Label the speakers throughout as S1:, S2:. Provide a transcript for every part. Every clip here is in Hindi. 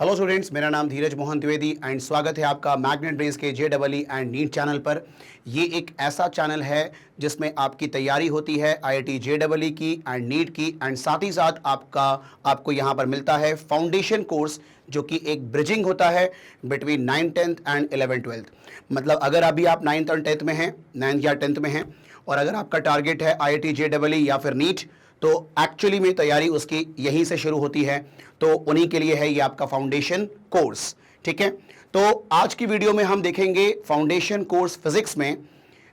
S1: हेलो स्टूडेंट्स, मेरा नाम धीरज मोहन द्विवेदी एंड स्वागत है आपका मैग्नेट ब्रेन्स के JEE एंड नीट चैनल पर। ये एक ऐसा चैनल है जिसमें आपकी तैयारी होती है IIT JEE की एंड नीट की, एंड साथ ही साथ आपको यहाँ पर मिलता है फाउंडेशन कोर्स, जो कि एक ब्रिजिंग होता है between 9th 10th and 11th 12th। मतलब अगर अभी आप 9th और 10th में हैं, 9th या 10th में हैं, और अगर आपका टारगेट है IIT JEE या फिर नीट, तो एक्चुअली में तैयारी उसकी यहीं से शुरू होती है। तो उन्हीं के लिए है ये आपका फाउंडेशन कोर्स। ठीक है, तो आज की वीडियो में हम देखेंगे फाउंडेशन कोर्स फिजिक्स में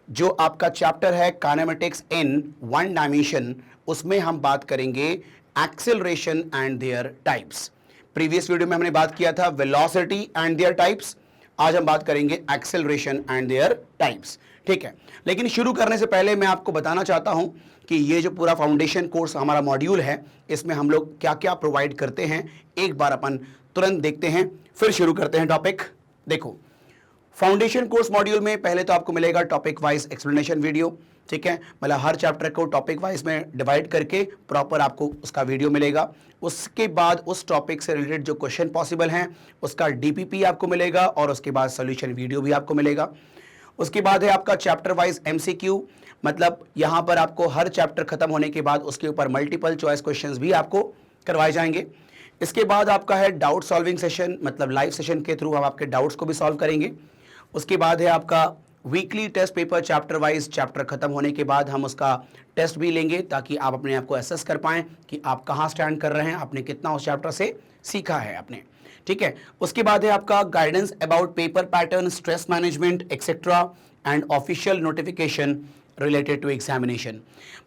S1: जो आपका चैप्टर है काइनेमेटिक्स इन वन डायमेंशन, उसमें हम बात करेंगे acceleration and there types. Previous video में हमने बात किया था वेलोसिटी एंड देयर टाइप्स, आज हम बात करेंगे एक्सेलरेशन एंड देयर टाइप्स। ठीक है, लेकिन शुरू करने से पहले मैं आपको बताना चाहता हूं कि ये जो पूरा फाउंडेशन कोर्स हमारा मॉड्यूल है, इसमें हम लोग क्या क्या प्रोवाइड करते हैं, एक बार अपन तुरंत देखते हैं, फिर शुरू करते हैं टॉपिक। देखो, फाउंडेशन कोर्स मॉड्यूल में पहले तो आपको मिलेगा टॉपिक वाइज एक्सप्लेनेशन वीडियो। ठीक है, मतलब हर चैप्टर को टॉपिक वाइज में डिवाइड करके प्रॉपर आपको उसका वीडियो मिलेगा। उसके बाद उस टॉपिक से रिलेटेड जो क्वेश्चन पॉसिबल हैं उसका DPP आपको मिलेगा, और उसके बाद सोल्यूशन वीडियो भी आपको मिलेगा। उसके बाद है आपका चैप्टर वाइज MCQ, मतलब यहां पर आपको हर चैप्टर खत्म होने के बाद उसके ऊपर मल्टीपल चॉइस क्वेश्चंस भी आपको करवाए जाएंगे। इसके बाद आपका है डाउट सॉल्विंग सेशन, मतलब लाइव सेशन के थ्रू हम आपके डाउट्स को भी सॉल्व करेंगे। उसके बाद है आपका weekly test paper, chapter wise chapter खत्म होने के बाद हम उसका टेस्ट भी लेंगे, ताकि आप अपने आप को एसेस कर पाएं कि आप कहाँ स्टैंड कर रहे हैं, आपने कितना उस चैप्टर से सीखा है आपने। ठीक है, उसके बाद है आपका guidance about paper pattern, stress management etcetera and official notification related to examination.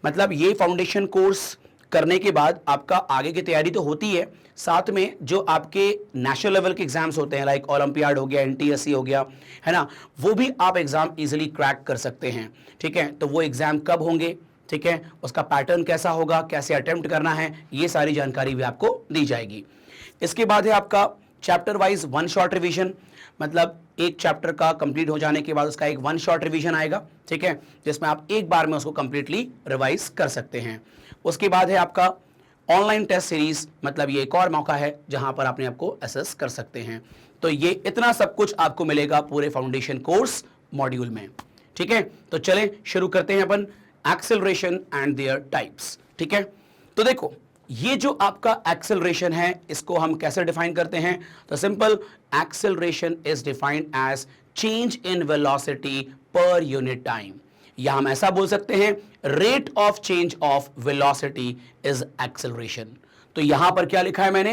S1: मतलब ये फाउंडेशन कोर्स करने के बाद आपका आगे की तैयारी तो होती है, साथ में जो आपके नेशनल लेवल के एग्जाम्स होते हैं, लाइक ओलंपियाड हो गया, NTSC हो गया, है ना, वो भी आप एग्जाम इजीली क्रैक कर सकते हैं। ठीक है, तो वो एग्जाम कब होंगे, ठीक है, उसका पैटर्न कैसा होगा, कैसे अटेम्प्ट करना है, ये सारी जानकारी भी आपको दी जाएगी। इसके बाद है आपका chapter wise one shot revision, मतलब एक चैप्टर का कंप्लीट हो जाने के बाद उसका एक वन शॉट रिवीजन आएगा। ठीक है, जिसमें आप एक बार में उसको कंप्लीटली रिवाइज कर सकते हैं। उसके बाद है आपका ऑनलाइन टेस्ट सीरीज, मतलब ये एक और मौका है जहां पर आपने आपको असेस कर सकते हैं। तो ये इतना सब कुछ आपको मिलेगा पूरे फाउंडेशन कोर्स मॉड्यूल में। ठीक है, तो चलें शुरू करते हैं अपन एक्सेलरेशन एंड देयर टाइप्स। ठीक है, तो देखो, ये जो आपका एक्सेलरेशन है इसको हम कैसे डिफाइन करते हैं, तो simple, acceleration is defined as change in velocity per unit time, या हम ऐसा बोल सकते हैं rate of change of velocity is acceleration. तो यहां पर क्या लिखा है मैंने,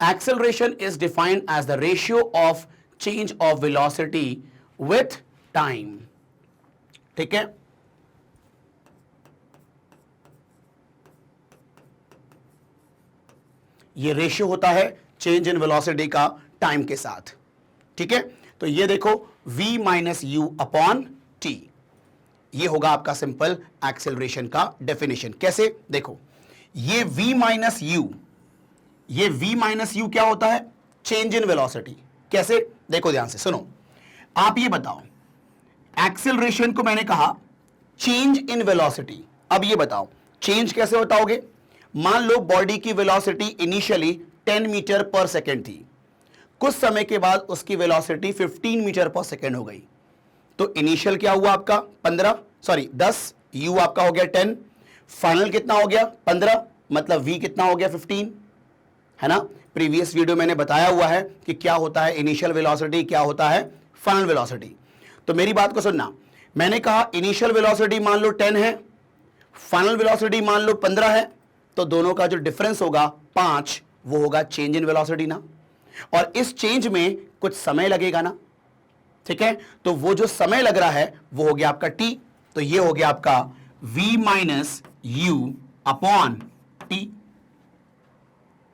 S1: acceleration is defined as the ratio of change of velocity with time. ठीक है, ये रेशियो होता है चेंज इन वेलोसिटी का टाइम के साथ। ठीक है, तो ये देखो v minus u upon T, ये होगा आपका सिंपल एक्सेलरेशन का डेफिनेशन। कैसे, देखो, ये v माइनस यू, ये v माइनस यू क्या होता है, चेंज इन वेलोसिटी। कैसे, देखो ध्यान से सुनो, आप ये बताओ, एक्सेलरेशन को मैंने कहा चेंज इन वेलोसिटी। अब ये बताओ चेंज कैसे बताओगे, मान लो बॉडी की वेलोसिटी इनिशियली 10 मीटर पर सेकेंड थी, कुछ समय के बाद उसकी वेलोसिटी 15 मीटर पर सेकेंड हो गई, तो इनिशियल क्या हुआ आपका 10, यू आपका हो गया 10, फाइनल कितना हो गया 15, मतलब v कितना हो गया 15, है ना। प्रीवियस वीडियो मैंने बताया हुआ है कि क्या होता है इनिशियल वेलोसिटी, क्या होता है फाइनल वेलोसिटी। तो मेरी बात को सुनना, मैंने कहा इनिशियल वेलोसिटी मान लो 10 है, फाइनल वेलोसिटी मान लो 15 है, तो दोनों का जो डिफरेंस होगा 5, वो होगा चेंज इन वेलोसिटी ना, और इस चेंज में कुछ समय लगेगा ना। ठीक है, तो वो जो समय लग रहा है वो हो गया आपका t, तो ये हो गया आपका v minus u upon T,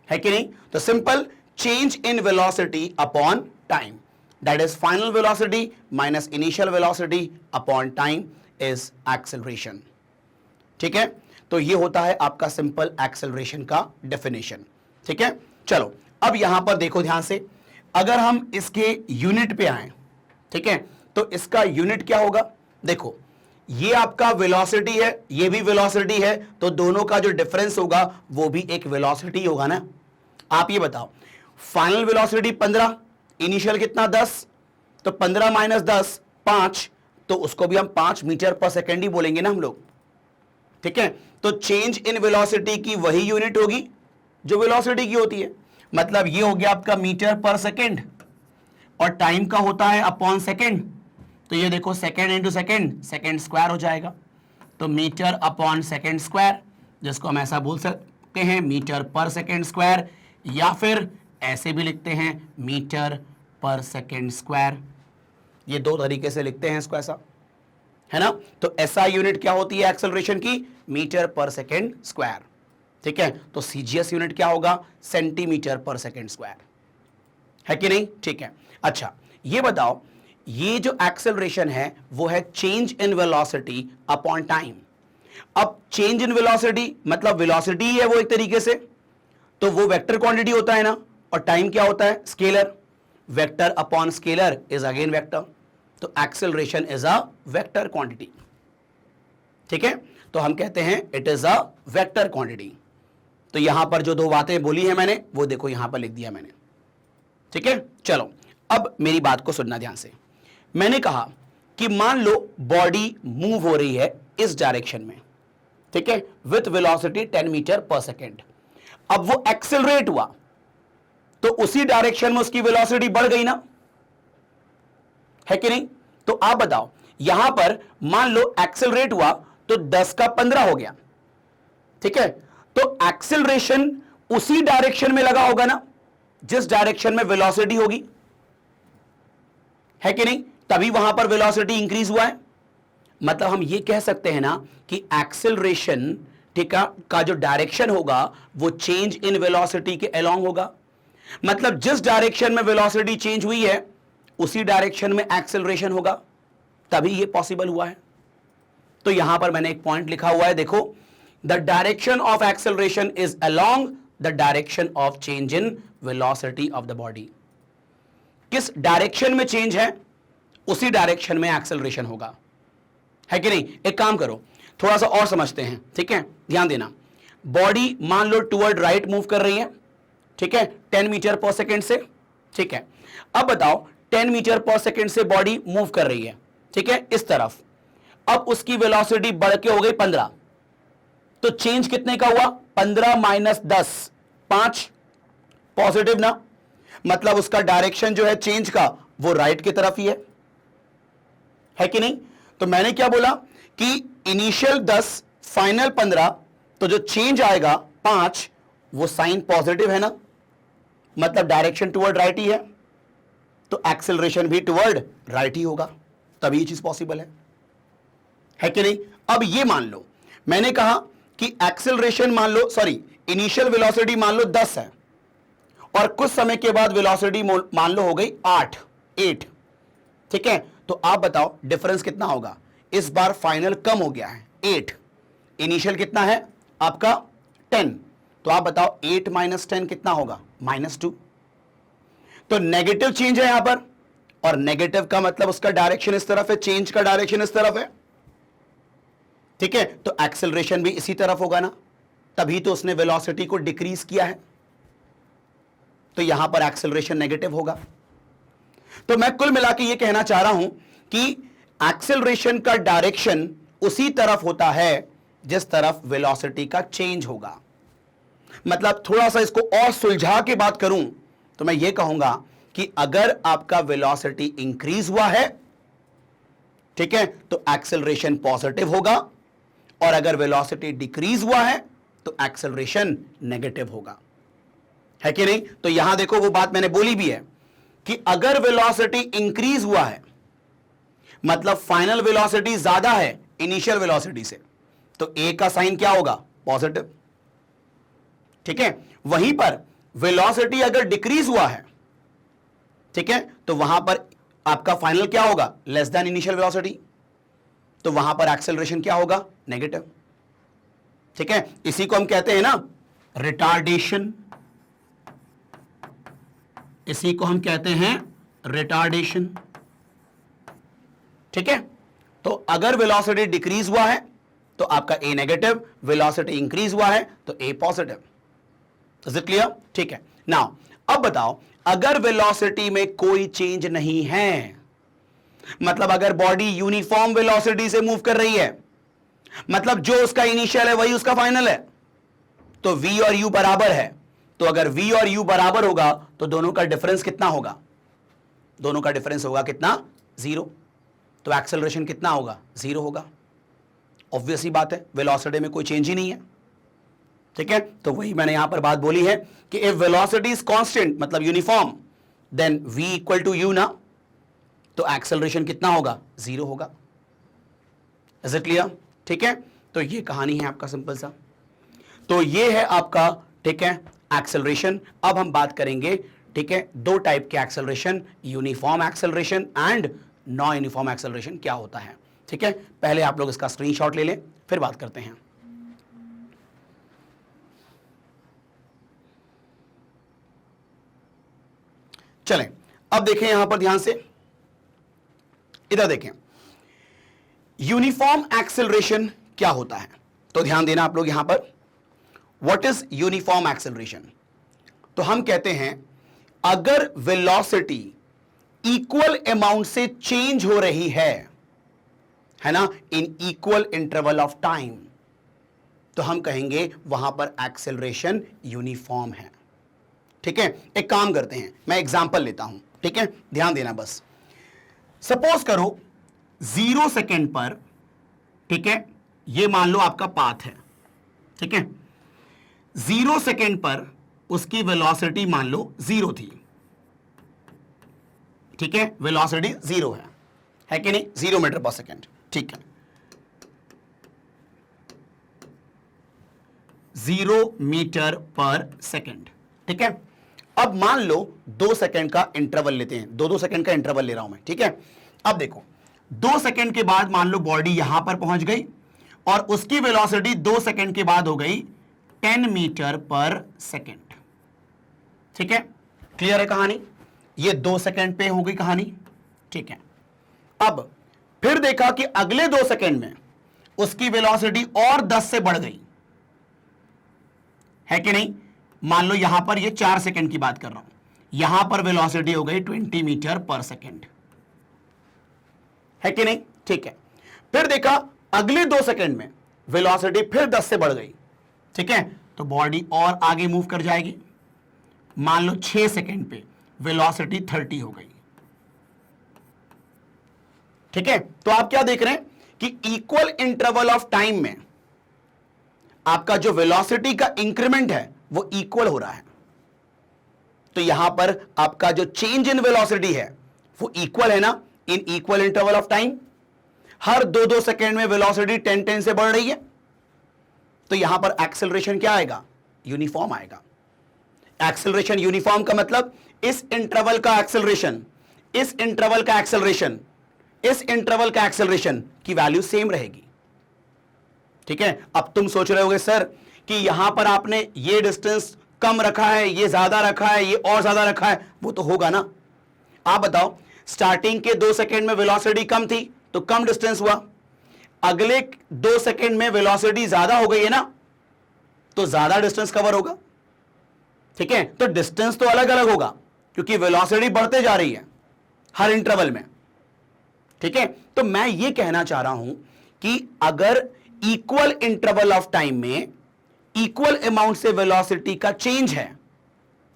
S1: है कि नहीं। तो simple, change in velocity upon time, that is final velocity minus initial velocity upon time is acceleration. ठीक है, तो ये होता है आपका सिंपल एक्सेलरेशन का डेफिनेशन। ठीक है, चलो अब यहां पर देखो ध्यान से, अगर हम इसके यूनिट पे आए, ठीक है, तो इसका यूनिट क्या होगा, देखो ये आपका वेलोसिटी है, ये भी वेलोसिटी है, तो दोनों का जो डिफरेंस होगा वो भी एक वेलोसिटी होगा ना। आप ये बताओ, फाइनल वेलोसिटी 15, इनिशियल कितना 10, तो 15 माइनस 10 5, तो उसको भी हम 5 मीटर पर सेकेंड ही बोलेंगे ना हम लोग, ठीक है। तो चेंज इन वेलोसिटी की वही यूनिट होगी जो वेलोसिटी की होती है, मतलब ये हो गया आपका मीटर पर सेकेंड, और टाइम का होता है अपॉन सेकेंड, तो ये देखो second into second, second square हो जाएगा, तो मीटर अपॉन सेकेंड स्क्वायर, जिसको हम ऐसा बोल सकते हैं मीटर पर सेकेंड स्क्वायर, या फिर ऐसे भी लिखते हैं मीटर पर सेकेंड स्क्वायर। ये दो तरीके से लिखते हैं इसको, ऐसा है ना। तो एसआई यूनिट क्या होती है एक्सेलरेशन की, मीटर पर सेकेंड स्क्वायर, ठीक है। तो सीजीएस यूनिट क्या होगा, सेंटीमीटर पर सेकेंड स्क्वायर, है कि नहीं, ठीक है। अच्छा ये बताओ, ये जो एक्सेलरेशन है वो है change in velocity upon time. अब चेंज इन वेलोसिटी मतलब वेलोसिटी है वो एक तरीके से, तो वो वेक्टर क्वांटिटी होता है ना, और टाइम क्या होता है, scalar. Vector upon scalar is again vector, तो acceleration is a vector quantity, ठीक है। तो हम कहते हैं it is a vector quantity. तो यहां पर जो दो बातें बोली है मैंने वो देखो यहां पर लिख दिया मैंने, ठीक है। चलो अब मेरी बात को सुनना ध्यान से। मैंने कहा कि मान लो बॉडी मूव हो रही है इस डायरेक्शन में, ठीक है, विथ वेलोसिटी 10 मीटर पर सेकेंड। अब वो एक्सेलरेट हुआ तो उसी डायरेक्शन में उसकी वेलोसिटी बढ़ गई ना, है कि नहीं। तो आप बताओ, यहां पर मान लो एक्सेलरेट हुआ तो 10 का 15 हो गया, ठीक है। तो एक्सेलरेशन उसी डायरेक्शन में लगा होगा ना जिस डायरेक्शन में वेलोसिटी होगी, है कि नहीं, तभी वहां पर वेलोसिटी इंक्रीज हुआ है। मतलब हम ये कह सकते हैं ना कि एक्सेलरेशन, ठीक है, का जो डायरेक्शन होगा वो चेंज इन वेलोसिटी के अलोंग होगा। मतलब जिस डायरेक्शन में वेलोसिटी चेंज हुई है उसी डायरेक्शन में एक्सेलरेशन होगा, तभी ये पॉसिबल हुआ है। तो यहां पर मैंने एक पॉइंट लिखा हुआ है, देखो, the direction of acceleration is along the direction of change in velocity of the body. किस डायरेक्शन में चेंज है उसी डायरेक्शन में एक्सेलरेशन होगा, है कि नहीं। एक काम करो, थोड़ा सा और समझते हैं, ठीक है, ध्यान देना। बॉडी मान लो टुवर्ड राइट मूव कर रही है, ठीक है, 10 मीटर पर सेकेंड से, ठीक है। अब बताओ 10 मीटर पर सेकेंड से बॉडी मूव कर रही है, ठीक है, इस तरफ। अब उसकी वेलोसिटी बढ़ के हो गई 15, तो चेंज कितने का हुआ, 15 माइनस 10 5, पॉजिटिव ना, मतलब उसका डायरेक्शन जो है चेंज का वो राइट की तरफ ही है कि नहीं। तो मैंने क्या बोला कि इनिशियल 10 फाइनल 15, तो जो चेंज आएगा 5 वो साइन पॉजिटिव है ना, मतलब डायरेक्शन टुवर्ड राइट ही है, तो एक्सेलरेशन भी टुवर्ड राइट ही होगा, तभी ये चीज पॉसिबल है कि नहीं। अब ये मान लो, मैंने कहा कि एक्सेलरेशन मान लो, सॉरी, इनिशियल वेलोसिटी मान लो 10 है और कुछ समय के बाद वेलोसिटी मान लो हो गई 8, ठीक है। तो आप बताओ डिफरेंस कितना होगा, इस बार फाइनल कम हो गया है 8, इनिशियल कितना है आपका 10, तो आप बताओ 8 माइनस 10 कितना होगा, -2। तो नेगेटिव चेंज है यहां पर, और नेगेटिव का मतलब उसका डायरेक्शन इस तरफ है, चेंज का डायरेक्शन इस तरफ है, ठीक है। तो एक्सेलरेशन भी इसी तरफ होगा ना, तभी तो उसने वेलोसिटी को डिक्रीज किया है, तो यहां पर एक्सेलरेशन नेगेटिव होगा। तो मैं कुल मिला के ये कहना चाह रहा हूं कि एक्सेलरेशन का डायरेक्शन उसी तरफ होता है जिस तरफ वेलोसिटी का चेंज होगा। मतलब थोड़ा सा इसको और सुलझा के बात करूं तो मैं ये कहूंगा कि अगर आपका वेलोसिटी इंक्रीज हुआ है, ठीक है, तो एक्सेलरेशन पॉजिटिव होगा, और अगर वेलोसिटी डिक्रीज हुआ है तो एक्सेलरेशन नेगेटिव होगा, है कि नहीं। तो यहां देखो वो बात मैंने बोली भी है कि अगर वेलोसिटी इंक्रीज हुआ है, मतलब फाइनल वेलोसिटी ज्यादा है इनिशियल वेलोसिटी से, तो ए का साइन क्या होगा, पॉजिटिव, ठीक है। वहीं पर वेलोसिटी अगर डिक्रीज हुआ है, ठीक है, तो वहां पर आपका फाइनल क्या होगा, लेस देन इनिशियल वेलोसिटी, तो वहां पर एक्सेलरेशन क्या होगा, नेगेटिव, ठीक है। इसी को हम कहते हैं ना रिटार्डेशन, इसी को हम कहते हैं रिटार्डेशन, ठीक है। तो अगर वेलोसिटी डिक्रीज हुआ है तो आपका ए नेगेटिव, वेलोसिटी इंक्रीज हुआ है तो ए पॉजिटिव। इज इट क्लियर, ठीक है। नाउ अब बताओ, अगर वेलोसिटी में कोई चेंज नहीं है, मतलब अगर बॉडी यूनिफॉर्म वेलोसिटी से मूव कर रही है, मतलब जो उसका इनिशियल है वही उसका फाइनल है, तो v और u बराबर है। तो अगर v और u बराबर होगा तो दोनों का डिफरेंस कितना होगा? दोनों का डिफरेंस होगा कितना? 0। तो एक्सेलरेशन कितना होगा? 0 होगा। ऑब्वियस ही बात है, वेलोसिटी में कोई चेंज ही नहीं है। ठीक है, तो वही मैंने यहां पर बात बोली है कि इफ वेलोसिटी इज कांस्टेंट मतलब uniform, then v equal to u ना, तो एक्सेलरेशन कितना होगा? 0 होगा। Is it clear? ठीक है, तो ये कहानी है आपका सिंपल सा। तो ये है आपका, ठीक है, एक्सेलरेशन। अब हम बात करेंगे, ठीक है, दो टाइप के acceleration, uniform acceleration and non uniform acceleration क्या होता है। ठीक है, पहले आप लोग इसका स्क्रीनशॉट ले लें, फिर बात करते हैं। चलें, अब देखें यहां पर ध्यान से, इधर देखें, यूनिफॉर्म एक्सेलरेशन क्या होता है। तो ध्यान देना आप लोग यहां पर, व्हाट इज यूनिफॉर्म एक्सेलरेशन। तो हम कहते हैं अगर वेलोसिटी इक्वल अमाउंट से चेंज हो रही है ना, इन इक्वल इंटरवल ऑफ टाइम, तो हम कहेंगे वहां पर एक्सेलरेशन यूनिफॉर्म है। ठीक है, एक काम करते हैं, मैं एग्जांपल लेता हूं। ठीक है, ध्यान देना बस। सपोज करो 0 सेकेंड पर, ठीक है, ये मान लो आपका पाथ है। ठीक है, 0 सेकेंड पर उसकी वेलोसिटी मान लो 0 थी। ठीक है, वेलोसिटी 0 है कि नहीं? 0 मीटर पर सेकेंड। ठीक है, 0 मीटर पर सेकेंड। ठीक है, अब मान लो 2 सेकेंड का इंटरवल लेते हैं, 2-2 सेकेंड का इंटरवल ले रहा हूं मैं। ठीक है, अब देखो 2 सेकेंड के बाद मान लो बॉडी यहां पर पहुंच गई और उसकी वेलोसिटी 2 सेकेंड के बाद हो गई 10 मीटर पर सेकेंड। ठीक है, क्लियर है कहानी? ये 2 सेकेंड पे हो गई कहानी। ठीक है, अब फिर देखा कि अगले 2 सेकेंड में उसकी वेलोसिटी और 10 से बढ़ गई, है कि नहीं? मान लो यहां पर ये 4 सेकेंड की बात कर रहा हूं, यहां पर वेलोसिटी हो गई 20 मीटर पर सेकेंड, है कि नहीं? ठीक है, फिर देखा अगले 2 सेकेंड में वेलोसिटी फिर 10 से बढ़ गई। ठीक है, तो बॉडी और आगे मूव कर जाएगी। मान लो 6 सेकेंड पे वेलोसिटी 30 हो गई। ठीक है, तो आप क्या देख रहे हैं कि इक्वल इंटरवल ऑफ टाइम में आपका जो वेलोसिटी का इंक्रीमेंट है वो इक्वल हो रहा है। तो यहां पर आपका जो चेंज इन वेलोसिटी है वो इक्वल है ना, इन equal interval of time. Her 2-2 second में वेलोसिटी 10-10 से बढ़ रही है, तो यहां पर एक्सेलरेशन क्या आएगा? यूनिफॉर्म आएगा। एक्सेलरेशन यूनिफॉर्म का मतलब इस इंटरवल का एक्सेलरेशन, इस इंटरवल का एक्सेलरेशन, इस इंटरवल का एक्सेलरेशन की वैल्यू सेम रहेगी। ठीक है, अब तुम सोच रहे होगे सर कि यहां पर आपने ये डिस्टेंस कम रखा है, ये ज्यादा रखा है, ये और ज्यादा रखा है, वो तो होगा ना। आप बताओ, स्टार्टिंग के 2 सेकेंड में वेलोसिटी कम थी तो कम डिस्टेंस हुआ, अगले 2 सेकेंड में वेलोसिटी ज्यादा हो गई है ना, तो ज्यादा डिस्टेंस कवर होगा। ठीक है, तो डिस्टेंस तो अलग अलग होगा क्योंकि वेलोसिटी बढ़ते जा रही है हर इंटरवल में। ठीक है, तो मैं ये कहना चाह रहा हूं कि अगर इक्वल इंटरवल ऑफ टाइम में इक्वल अमाउंट से वेलोसिटी का चेंज है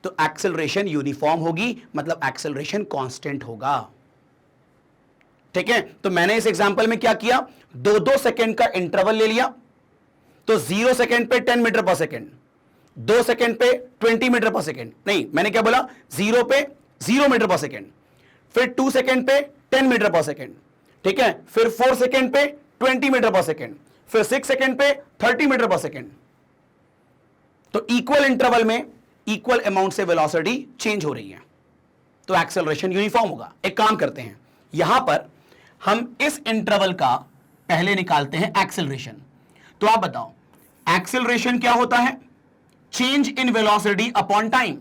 S1: तो एक्सेलरेशन यूनिफॉर्म होगी, मतलब एक्सेलरेशन कांस्टेंट होगा। ठीक है, तो मैंने इस एग्जांपल में क्या किया, 2-2 सेकेंड का इंटरवल ले लिया। तो 0 सेकेंड पे 10 मीटर पर सेकेंड, 2 सेकेंड पे 20 मीटर पर सेकेंड, नहीं मैंने क्या बोला, 0 पे 0 मीटर पर सेकेंड, फिर 2 सेकेंड पे 10 मीटर पर सेकेंड। ठीक है, फिर 4 सेकेंड पे 20 मीटर पर सेकेंड, फिर 6 सेकेंड पे 30 मीटर पर सेकेंड। तो इक्वल इंटरवल में इक्वल अमाउंट से वेलोसिटी चेंज हो रही है, तो एक्सेलरेशन यूनिफॉर्म होगा। एक काम करते हैं, यहां पर हम इस इंटरवल का पहले निकालते हैं एक्सेलरेशन। तो आप बताओ एक्सेलरेशन क्या होता है? Change in velocity upon time.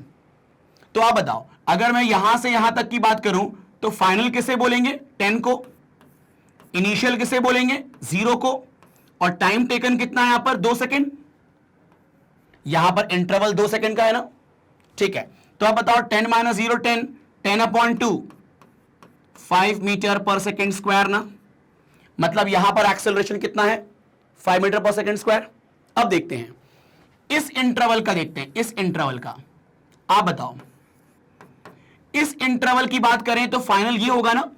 S1: तो आप बताओ, अगर मैं यहां से यहां तक की बात करूं तो फाइनल किसे बोलेंगे? 10 को। इनिशियल किसे बोलेंगे? 0 को। और टाइम टेकन कितना है यहां पर? 2 सेकेंड। यहां पर इंटरवल 2 सेकेंड का है ना। ठीक है, तो आप बताओ 10 माइनस 0 10, 10/2, 5 मीटर पर सेकेंड स्क्वायर ना, मतलब यहां पर एक्सेलरेशन कितना है 5 मीटर पर सेकेंड स्क्वायर। अब देखते हैं इस इंटरवल का, देखते हैं इस इंटरवल का, आप बताओ इस इंटरवल की बात करें तो फाइनल ये होगा ना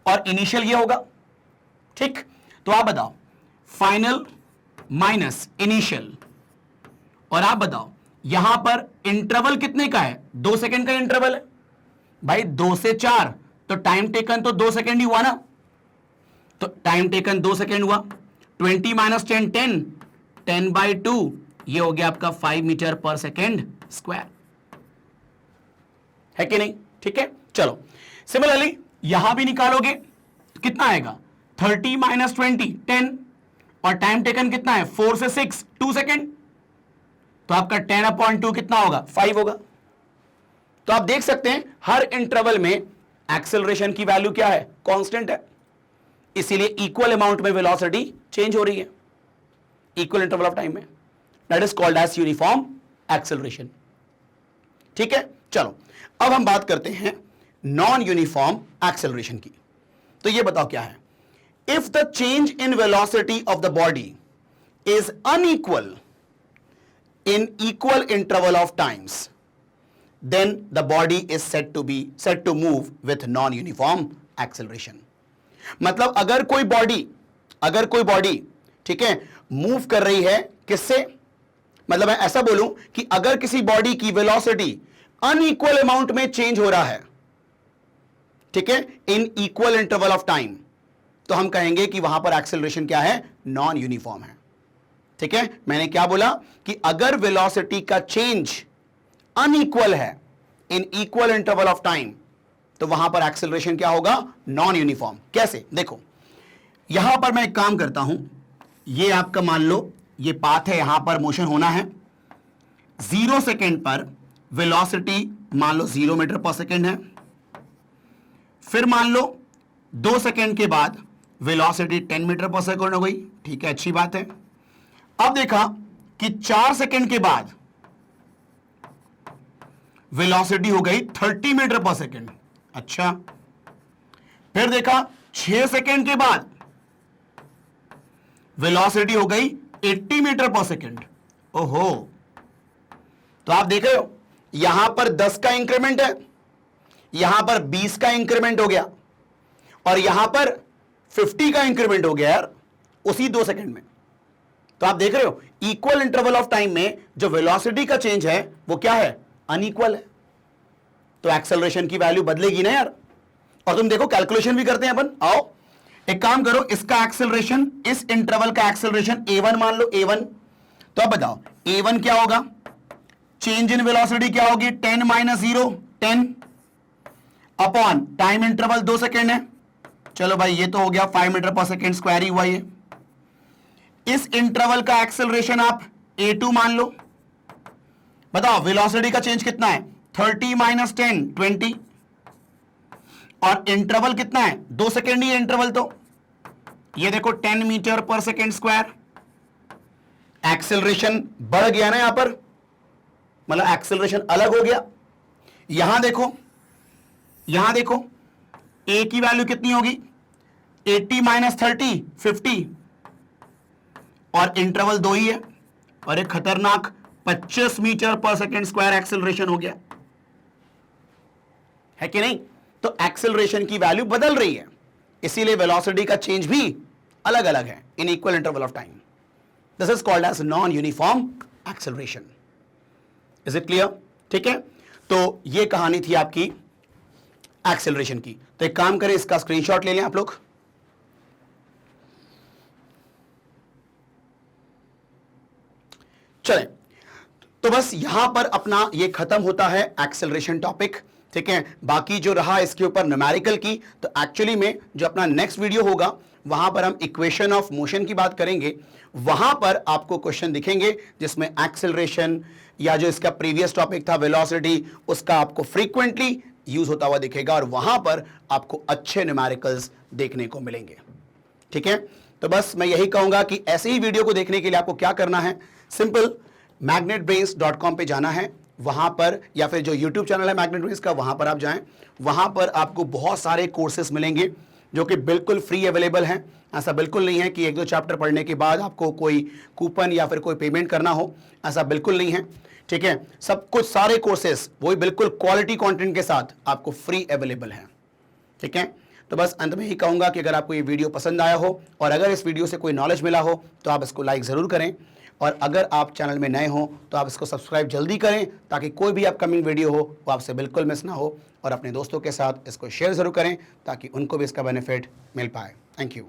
S1: और इनिशियल ये होगा, ठीक। तो आप बताओ फाइनल माइनस इनिशियल, और आप बताओ यहां पर इंटरवल कितने का है, 2 सेकंड का इंटरवल है भाई, 2 से 4 तो टाइम टेकन तो 2 सेकंड ही हुआ ना, तो टाइम टेकन 2 सेकंड हुआ। 20 माइनस 10 10, 10/2, ये हो गया आपका 5 मीटर पर सेकेंड स्क्वायर, है कि नहीं, ठीक है। चलो सिमिलरली यहां भी निकालोगे तो कितना आएगा 30 माइनस 20 10, और टाइम टेकन कितना है 4 से 6 2 सेकेंड, तो आपका 10/2 कितना होगा 5 होगा। तो आप देख सकते हैं हर इंटरवल में एक्सेलरेशन की वैल्यू क्या है, कांस्टेंट है, इसीलिए इक्वल अमाउंट में वेलोसिटी चेंज हो रही है इक्वल इंटरवल ऑफ टाइम में, that is called as uniform acceleration, ठीक है। चलो अब हम बात करते हैं नॉन यूनिफॉर्म एक्सेलरेशन की। तो ये बताओ क्या है, if the change in velocity of the body is unequal in equal interval of times, then the body is said to move with non-uniform acceleration। मतलब अगर कोई बॉडी ठीक है मूव कर रही है किससे, मतलब मैं ऐसा बोलूं कि अगर किसी बॉडी की वेलोसिटी अनइक्वल अमाउंट में चेंज हो रहा है, ठीक है, in equal interval of time, तो हम कहेंगे कि वहां पर एक्सेलरेशन क्या है, नॉन यूनिफॉर्म है, ठीक है। मैंने क्या बोला कि अगर वेलोसिटी का चेंज अनइक्वल है in equal interval of time, तो वहां पर एक्सेलरेशन क्या होगा, नॉन यूनिफॉर्म। कैसे, देखो यहां पर मैं एक काम करता हूं, ये आपका मान लो ये पाथ है, यहां पर मोशन होना है, 0 सेकेंड पर वेलोसिटी मान लो 0 मीटर पर सेकेंड है, फिर मान लो 2 सेकेंड के बाद वेलोसिटी 10 मीटर पर सेकेंड हो गई, ठीक है, अच्छी बात है। अब देखा कि 4 सेकेंड के बाद वेलोसिटी हो गई 30 मीटर पर सेकेंड, अच्छा। फिर देखा 6 सेकेंड के बाद वेलोसिटी हो गई 80 मीटर पर सेकेंड, ओहो। तो आप देख रहे हो यहां पर 10 का इंक्रीमेंट है, यहां पर 20 का इंक्रीमेंट हो गया, और यहां पर 50 का इंक्रीमेंट हो गया यार उसी 2 सेकेंड में। तो आप देख रहे हो इक्वल इंटरवल ऑफ टाइम में जो वेलोसिटी का चेंज है वो क्या है, अनइक्वल है, तो एक्सेलरेशन की वैल्यू बदलेगी ना यार। और तुम देखो कैलकुलेशन भी करते हैं अपन, आओ एक काम करो, इसका एक्सेलरेशन, इस इंटरवल का एक्सेलरेशन a1 मान लो, a1, तो अब बताओ a1 क्या होगा, चेंज इन वेलोसिटी क्या होगी, 10 minus 0 10 upon time interval 2 second है, चलो भाई ये तो हो गया 5 मीटर पर सेकेंड स्क्वायर ही हुआ ये। इस इंटरवल का एक्सेलरेशन आप a2 मान लो, बताओ वेलोसिटी का चेंज कितना है 30 माइनस 10 20, और इंटरवल कितना है 2 सेकेंड ही है इंटरवल, तो ये देखो 10 मीटर पर सेकेंड स्क्वायर, एक्सेलरेशन बढ़ गया ना यहां पर, मतलब एक्सेलरेशन अलग हो गया। यहां देखो a की वैल्यू कितनी होगी 80 माइनस 30 50, और इंटरवल 2 ही है, और एक खतरनाक 25 मीटर पर सेकेंड स्क्वायर एक्सेलरेशन हो गया, है कि नहीं। तो एक्सेलरेशन की वैल्यू बदल रही है, इसीलिए वेलोसिटी का चेंज भी अलग अलग है in equal interval of time. This is called as non uniform acceleration. Is it clear, ठीक है। तो ये कहानी थी आपकी एक्सेलरेशन की। तो एक काम करें, इसका स्क्रीनशॉट ले लें आप लोग, चलें। तो बस यहां पर अपना ये खत्म होता है एक्सेलरेशन टॉपिक, ठीक है। बाकी जो रहा इसके ऊपर न्यूमेरिकल की, तो एक्चुअली में जो अपना नेक्स्ट वीडियो होगा वहां पर हम इक्वेशन ऑफ मोशन की बात करेंगे, वहां पर आपको क्वेश्चन दिखेंगे जिसमें एक्सेलरेशन या जो इसका प्रीवियस टॉपिक था वेलोसिटी, उसका आपको फ्रीक्वेंटली यूज होता हुआ दिखेगा, और वहां पर आपको अच्छे न्यूमेरिकल्स देखने को मिलेंगे, ठीक है। तो बस मैं यही कहूंगा कि ऐसे ही वीडियो को देखने के लिए आपको क्या करना है, सिंपल magnetbrains.com पे जाना है, वहाँ पर, या फिर जो यूट्यूब चैनल है मैग्नेट ब्रेन्स का, वहाँ पर आप जाएं। वहाँ पर आपको बहुत सारे कोर्सेज मिलेंगे जो कि बिल्कुल फ्री अवेलेबल हैं। ऐसा बिल्कुल नहीं है कि 1-2 चैप्टर पढ़ने के बाद आपको कोई कूपन या फिर कोई पेमेंट करना हो, ऐसा बिल्कुल नहीं है। ठीक है, सब कुछ सारे कोर्सेज वही बिल्कुल क्वालिटी कंटेंट के साथ आपको फ्री अवेलेबल हैं। ठीक है, तो बस अंत में ही कहूँगा कि अगर आपको ये वीडियो पसंद आया हो और अगर इस वीडियो से कोई नॉलेज मिला हो तो आप इसको लाइक ज़रूर करें, और अगर आप चैनल में नए हो तो आप इसको सब्सक्राइब जल्दी करें ताकि कोई भी अपकमिंग वीडियो हो वो आपसे बिल्कुल मिस ना हो, और अपने दोस्तों के साथ इसको शेयर ज़रूर करें ताकि उनको भी इसका बेनिफिट मिल पाए। Thank you.